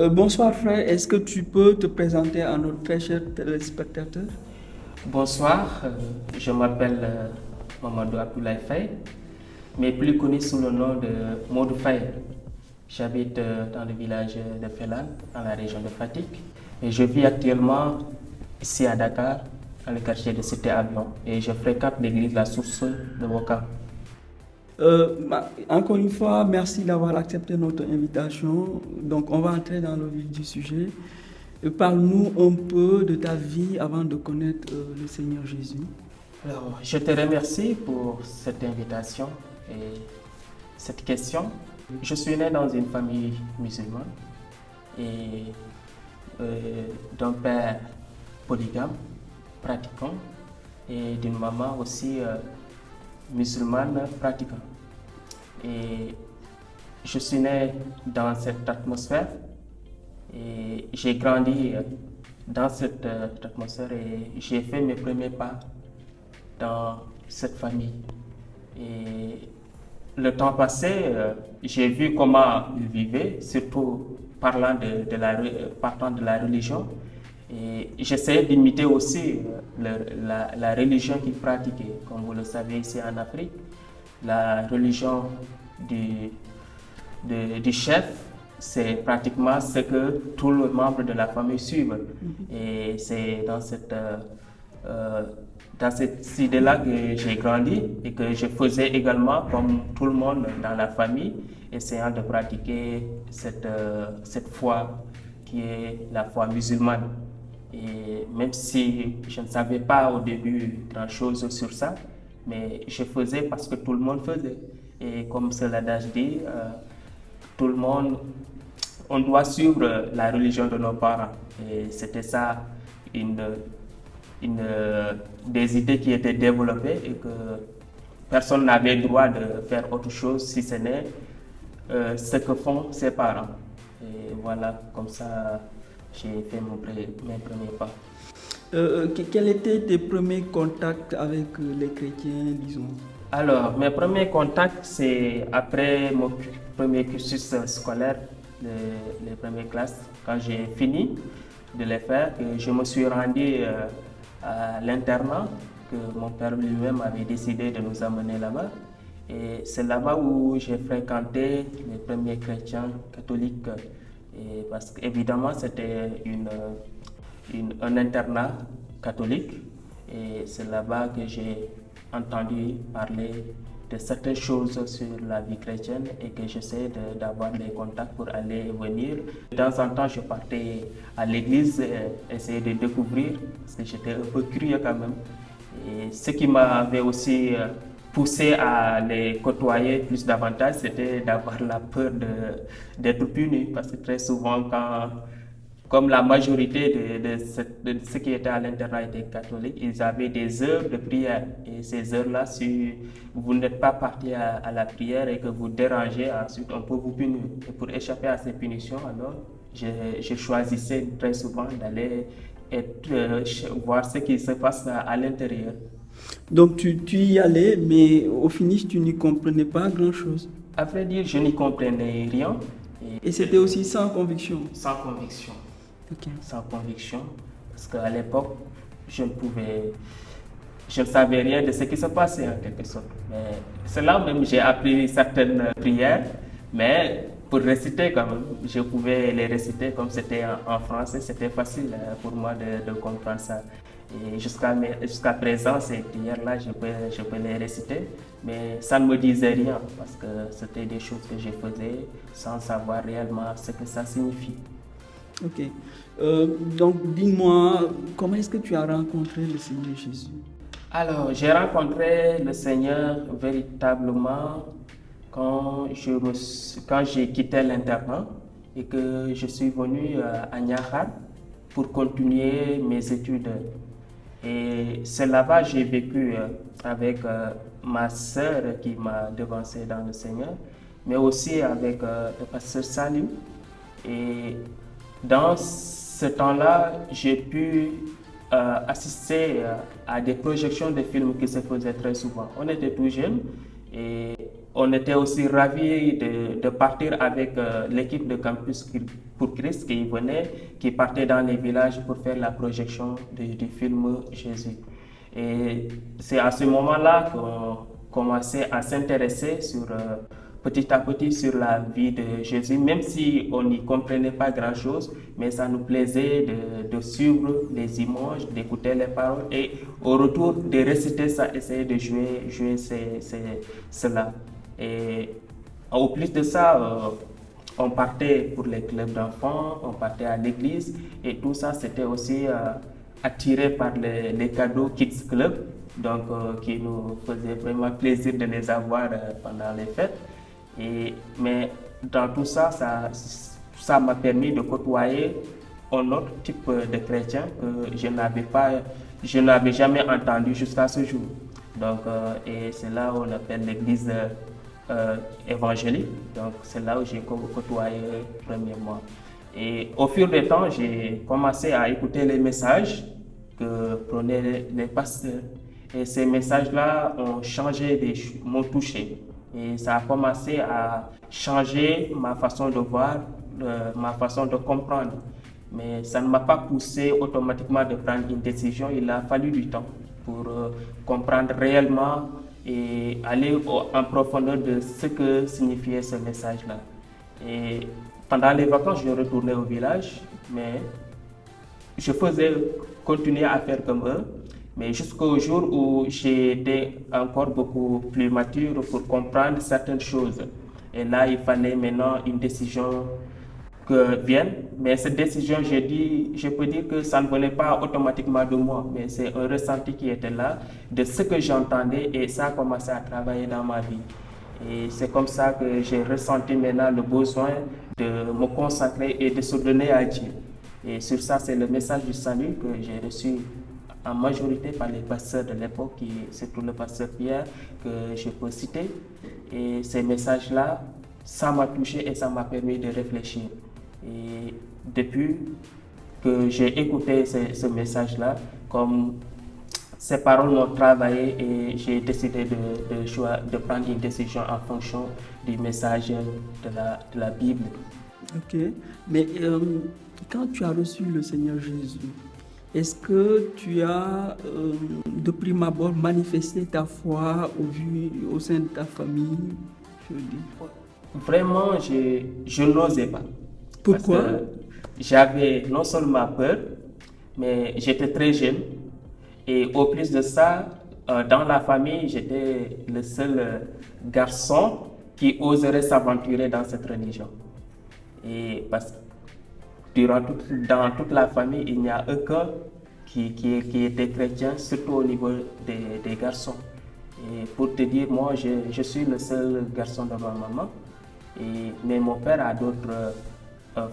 Bonsoir frère, est-ce que tu peux te présenter à nos très chers téléspectateurs? Bonsoir, je m'appelle Mamadou Abdoulaye Faye, mais plus connu sous le nom de Modou Faye. J'habite dans le village de Felane, dans la région de Fatick, et je vis actuellement ici à Dakar, dans le quartier de Cité Avion, et je fréquente l'église La Source de Ouakam. Encore une fois, merci d'avoir accepté notre invitation. Donc, on va entrer dans le vif du sujet. Parle-nous un peu de ta vie avant de connaître le Seigneur Jésus. Alors, je te remercie pour cette invitation et cette question. Je suis né dans une famille musulmane et d'un père polygame, pratiquant, et d'une maman aussi musulmane pratiquant. Et je suis né dans cette atmosphère et j'ai grandi dans cette atmosphère et j'ai fait mes premiers pas dans cette famille. Et le temps passé, j'ai vu comment ils vivaient, surtout partant de la religion. Et j'essayais d'imiter aussi la religion qu'ils pratiquaient. Comme vous le savez ici en Afrique, la religion du, du chef, c'est pratiquement ce que tous les membres de la famille suivent. Et c'est dans cette idée-là que j'ai grandi et que je faisais également comme tout le monde dans la famille, essayant de pratiquer cette foi qui est la foi musulmane. Et même si je ne savais pas au début grand-chose sur ça, mais je faisais parce que tout le monde faisait. Et comme l'adage dit, tout le monde, on doit suivre la religion de nos parents. Et c'était ça une des idées qui étaient développées et que personne n'avait le droit de faire autre chose si ce n'est ce que font ses parents. Et voilà, comme ça, j'ai fait mes premiers pas. Quels étaient tes premiers contacts avec les chrétiens, disons? Alors, mes premiers contacts, c'est après mon premier cursus scolaire, les premières classes. Quand j'ai fini de les faire, je me suis rendu à l'internat que mon père lui-même avait décidé de nous amener là-bas. Et c'est là-bas où j'ai fréquenté les premiers chrétiens catholiques. Et parce qu'évidemment, c'était un internat catholique. Et c'est là-bas que j'ai entendu parler de certaines choses sur la vie chrétienne et que j'essaie d'avoir des contacts pour aller et venir. De temps en temps, je partais à l'église essayer de découvrir parce que j'étais un peu curieux quand même. Et ce qui m'avait aussi poussé à les côtoyer plus davantage, c'était d'avoir la peur d'être puni parce que très souvent comme la majorité de ceux qui étaient à l'internat étaient catholiques, ils avaient des heures de prière. Et ces heures-là, si vous n'êtes pas parti à la prière et que vous dérangez, ensuite on peut vous punir. Et pour échapper à ces punitions, alors, je choisissais très souvent d'aller voir ce qui se passe à l'intérieur. Donc tu y allais, mais au finish, tu n'y comprenais pas grand-chose. À vrai dire, je n'y comprenais rien. Et c'était aussi sans conviction. Sans conviction. Okay. Sans conviction, parce qu'à l'époque, je ne savais rien de ce qui se passait en quelque sorte. Mais c'est là même j'ai appris certaines prières, mais pour réciter quand même, je pouvais les réciter comme c'était en français, c'était facile pour moi de comprendre ça. Et jusqu'à présent, ces prières-là, je peux les réciter, mais ça ne me disait rien parce que c'était des choses que je faisais sans savoir réellement ce que ça signifie. Ok. Donc, dis-moi, comment est-ce que tu as rencontré le Seigneur Jésus? Alors, j'ai rencontré le Seigneur véritablement quand j'ai quitté l'internat et que je suis venu à Niakhar pour continuer mes études. Et c'est là-bas que j'ai vécu avec ma sœur qui m'a devancé dans le Seigneur, mais aussi avec le pasteur Salim. Et dans ce temps-là, j'ai pu assister à des projections de films qui se faisaient très souvent. On était tout jeunes Et on était aussi ravis de partir avec l'équipe de Campus pour Christ qui partait dans les villages pour faire la projection du film Jésus. Et c'est à ce moment-là qu'on commençait à s'intéresser petit à petit sur la vie de Jésus, même si on n'y comprenait pas grand-chose, mais ça nous plaisait de suivre les images, d'écouter les paroles et au retour de réciter ça, essayer de jouer cela. Et au plus de ça, on partait pour les clubs d'enfants, on partait à l'église et tout ça c'était aussi attiré par les cadeaux Kids Club, donc qui nous faisait vraiment plaisir de les avoir pendant les fêtes. Mais dans tout ça, ça m'a permis de côtoyer un autre type de chrétien que je n'avais jamais entendu jusqu'à ce jour. Donc, et c'est là où on appelle l'église évangélique. Donc, c'est là où j'ai côtoyé premièrement. Et au fur du temps, j'ai commencé à écouter les messages que prenaient les pasteurs. Et ces messages-là m'ont touché. Et ça a commencé à changer ma façon de voir, ma façon de comprendre. Mais ça ne m'a pas poussé automatiquement de prendre une décision. Il a fallu du temps pour comprendre réellement et aller en profondeur de ce que signifiait ce message-là. Et pendant les vacances, je retournais au village, mais je continuer à faire comme eux. Mais jusqu'au jour où j'étais encore beaucoup plus mature pour comprendre certaines choses. Et là, il fallait maintenant une décision que vienne. Mais cette décision, je peux dire que ça ne venait pas automatiquement de moi, mais c'est un ressenti qui était là, de ce que j'entendais et ça a commencé à travailler dans ma vie. Et c'est comme ça que j'ai ressenti maintenant le besoin de me consacrer et de se donner à Dieu. Et sur ça, c'est le message du salut que j'ai reçu en majorité par les pasteurs de l'époque, surtout le pasteur Pierre, que je peux citer. Et ces messages-là, ça m'a touché et ça m'a permis de réfléchir. Et depuis que j'ai écouté ce message-là, comme ces paroles m'ont travaillé et j'ai décidé de prendre une décision en fonction du message de la Bible. Ok, mais quand tu as reçu le Seigneur Jésus, est-ce que tu as, de prime abord, manifesté ta foi au sein de ta famille? Vraiment, je n'osais pas. Pourquoi? Parce que j'avais non seulement peur, mais j'étais très jeune. Et au plus de ça, dans la famille, j'étais le seul garçon qui oserait s'aventurer dans cette religion. Et parce que dans toute la famille, il n'y a aucun qui était chrétien, surtout au niveau des garçons. Et pour te dire, moi, je suis le seul garçon de ma maman. Mais mon père a d'autres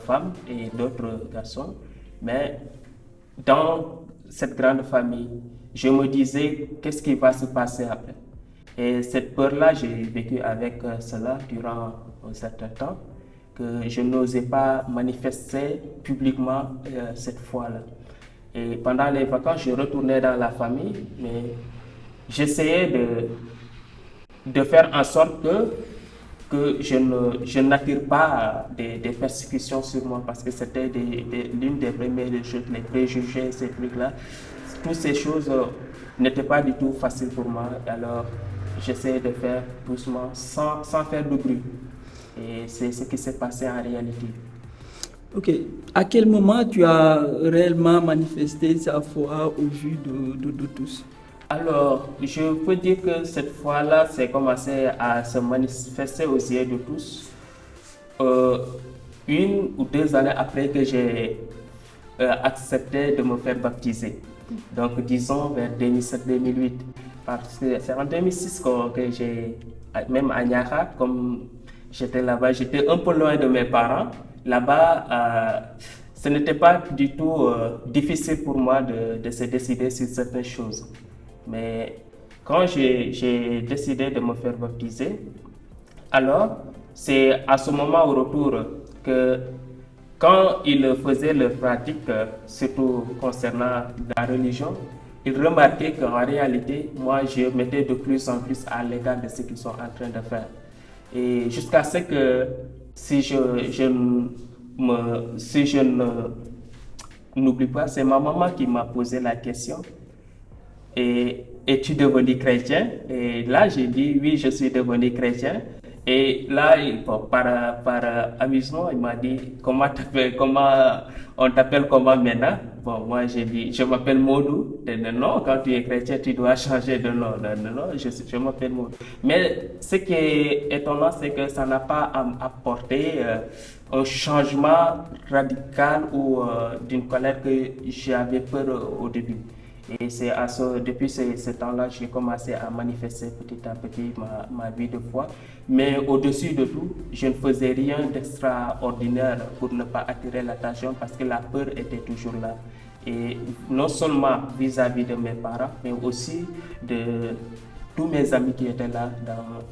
femmes et d'autres garçons. Mais dans cette grande famille, je me disais, qu'est-ce qui va se passer après? Et cette peur-là, j'ai vécu avec cela durant un certain temps, que je n'osais pas manifester publiquement cette foi-là. Et pendant les vacances, je retournais dans la famille, mais j'essayais de faire en sorte que je n'attire pas des persécutions sur moi, parce que c'était l'une des premières choses, les préjugés, ces trucs-là. Toutes ces choses n'étaient pas du tout faciles pour moi, alors j'essayais de faire doucement, sans faire de bruit. Et c'est ce qui s'est passé en réalité. Ok. À quel moment tu as réellement manifesté sa foi au vu de tous? Alors, je peux dire que cette foi-là, c'est commencé à se manifester aux yeux de tous. 1 ou 2 années après que j'ai accepté de me faire baptiser. Donc, disons vers 2007-2008. Parce que c'est en 2006 que j'ai, même à Niara, comme j'étais là-bas, j'étais un peu loin de mes parents. Là-bas, ce n'était pas du tout difficile pour moi de se décider sur certaines choses. Mais quand j'ai décidé de me faire baptiser, alors c'est à ce moment au retour que quand il faisait leur pratique, surtout concernant la religion, ils remarquaient qu'en réalité, moi, je mettais de plus en plus à l'égard de ce qu'ils sont en train de faire. Et jusqu'à ce que si je n'oublie pas, c'est ma maman qui m'a posé la question. Et es-tu devenu chrétien? Et là, j'ai dit oui, je suis devenu chrétien. Et là, bon, par amusement, il m'a dit comment on t'appelle comment maintenant? Bon, moi j'ai dit je m'appelle Modou. Il dit, non, quand tu es chrétien, tu dois changer de nom. Non, je m'appelle Modou. Mais ce qui est étonnant, c'est que ça n'a pas apporté un changement radical ou d'une colère que j'avais peur au début. Et c'est depuis ce temps-là, j'ai commencé à manifester petit à petit ma vie de foi. Mais au-dessus de tout, je ne faisais rien d'extraordinaire pour ne pas attirer l'attention parce que la peur était toujours là. Et non seulement vis-à-vis de mes parents, mais aussi de tous mes amis qui étaient là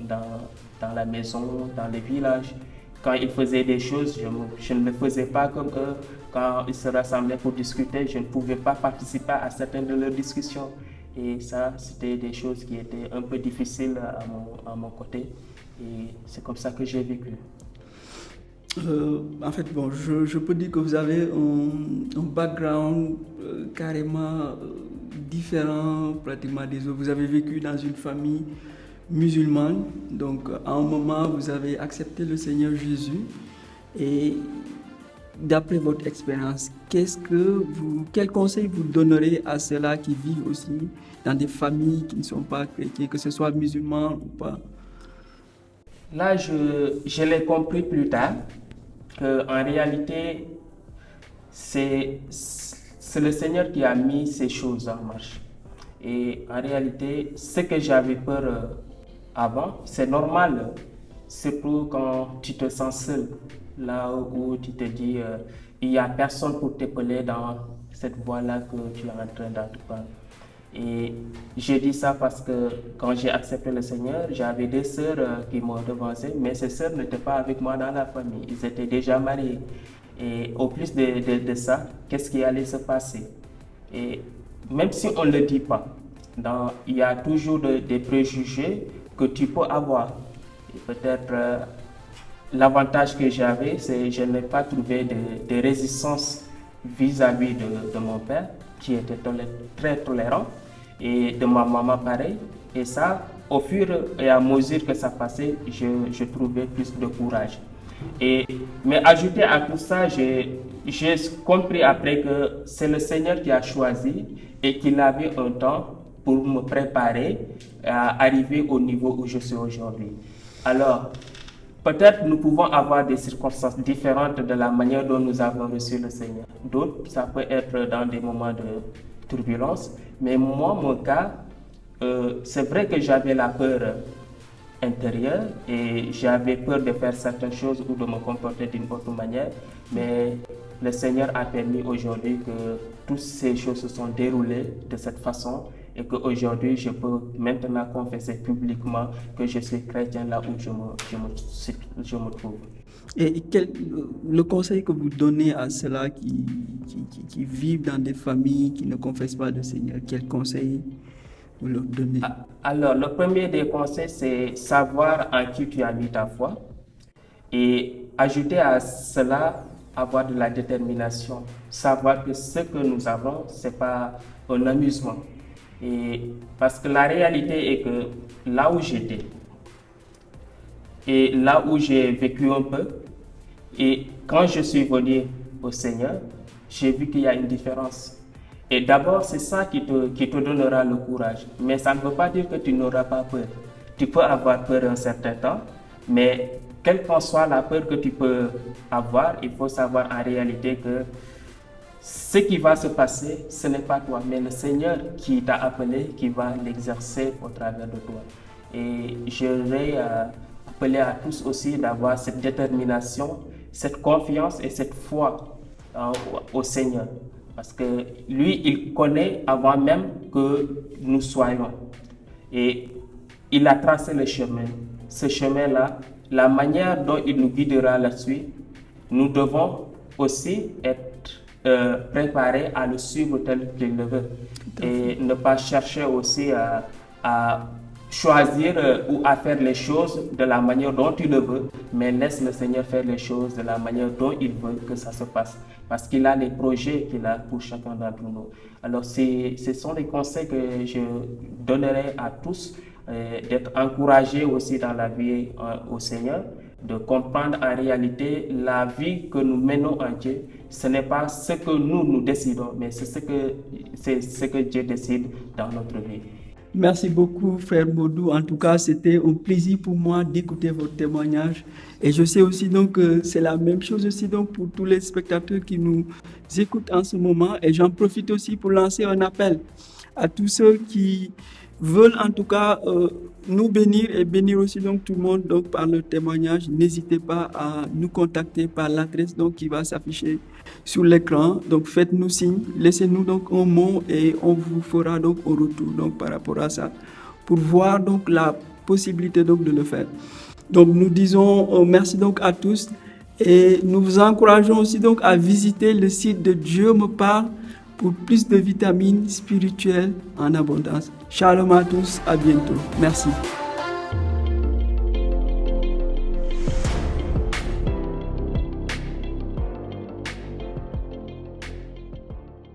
dans la maison, dans les villages. Quand ils faisaient des choses, je ne le faisais pas comme eux. Quand ils se rassemblaient pour discuter, je ne pouvais pas participer à certaines de leurs discussions. Et ça, c'était des choses qui étaient un peu difficiles à mon côté. Et c'est comme ça que j'ai vécu. En fait, bon, je peux dire que vous avez un background carrément différent pratiquement des autres. Vous avez vécu dans une famille musulmane, donc à un moment vous avez accepté le Seigneur Jésus. Et d'après votre expérience, quel conseil vous donnerez à ceux-là qui vivent aussi dans des familles qui ne sont pas chrétiennes, que ce soit musulmans ou pas? Là, je l'ai compris plus tard qu'en réalité, c'est le Seigneur qui a mis ces choses en marche. Et en réalité, ce que j'avais peur avant, c'est normal, surtout quand tu te sens seul, là où tu te dis, il n'y a personne pour t'épauler dans cette voie-là que tu es en train d'entreprendre. Et je dis ça parce que quand j'ai accepté le Seigneur, j'avais des sœurs qui m'ont devancé, mais ces sœurs n'étaient pas avec moi dans la famille, ils étaient déjà mariés. Et au plus de ça, qu'est-ce qui allait se passer? Et même si on ne le dit pas, il y a toujours des préjugés que tu peux avoir. Et peut-être l'avantage que j'avais, c'est que je n'ai pas trouvé de résistance vis-à-vis de mon père, qui était très tolérant, et de ma maman pareil. Et ça, au fur et à mesure que ça passait, je trouvais plus de courage. Mais ajouté à tout ça, j'ai compris après que c'est le Seigneur qui a choisi et qu'il avait un temps pour me préparer à arriver au niveau où je suis aujourd'hui. Alors, peut-être nous pouvons avoir des circonstances différentes de la manière dont nous avons reçu le Seigneur. D'autres, ça peut être dans des moments de turbulence, mais moi, mon cas, c'est vrai que j'avais la peur intérieure et j'avais peur de faire certaines choses ou de me comporter d'une autre manière, mais le Seigneur a permis aujourd'hui que toutes ces choses se sont déroulées de cette façon et qu'aujourd'hui je peux maintenant confesser publiquement que je suis chrétien là où je me trouve. Et le conseil que vous donnez à ceux-là qui vivent dans des familles qui ne confessent pas le Seigneur, quel conseil vous leur donnez? Alors, le premier des conseils, c'est savoir en qui tu as mis ta foi et ajouter à cela, avoir de la détermination, savoir que ce que nous avons, ce n'est pas un amusement. Et parce que la réalité est que là où j'étais et là où j'ai vécu un peu, et quand je suis venu au Seigneur, j'ai vu qu'il y a une différence. Et d'abord, c'est ça qui te donnera le courage. Mais ça ne veut pas dire que tu n'auras pas peur. Tu peux avoir peur un certain temps, mais quelle qu'en soit la peur que tu peux avoir, il faut savoir en réalité que ce qui va se passer, ce n'est pas toi, mais le Seigneur qui t'a appelé, qui va l'exercer au travers de toi. Et j'aimerais appeler à tous aussi d'avoir cette détermination, cette confiance et cette foi au Seigneur. Parce que lui, il connaît avant même que nous soyons. Et il a tracé le chemin. Ce chemin-là, la manière dont il nous guidera là-dessus, nous devons aussi être préparé à le suivre tel qu'il le veut. Et ne pas chercher aussi à choisir ou à faire les choses de la manière dont tu le veux, mais laisse le Seigneur faire les choses de la manière dont il veut que ça se passe. Parce qu'il a les projets qu'il a pour chacun d'entre nous. Alors, ce sont les conseils que je donnerai à tous, d'être encouragés aussi dans la vie au Seigneur, de comprendre en réalité la vie que nous menons en Dieu. Ce n'est pas ce que nous décidons, mais c'est ce que Dieu décide dans notre vie. Merci beaucoup, frère Modou. En tout cas, c'était un plaisir pour moi d'écouter votre témoignage. Et je sais aussi donc que c'est la même chose aussi donc pour tous les spectateurs qui nous écoutent en ce moment. Et j'en profite aussi pour lancer un appel à tous ceux qui veulent en tout cas nous bénir et bénir aussi donc tout le monde donc par le témoignage. N'hésitez pas à nous contacter par l'adresse donc qui va s'afficher sur l'écran. Donc faites-nous signe, laissez-nous donc un mot et on vous fera donc un retour donc par rapport à ça pour voir donc la possibilité donc de le faire. Donc nous disons merci donc à tous et nous vous encourageons aussi donc à visiter le site de Dieu me parle pour plus de vitamines spirituelles en abondance. Shalom à tous, à bientôt. Merci.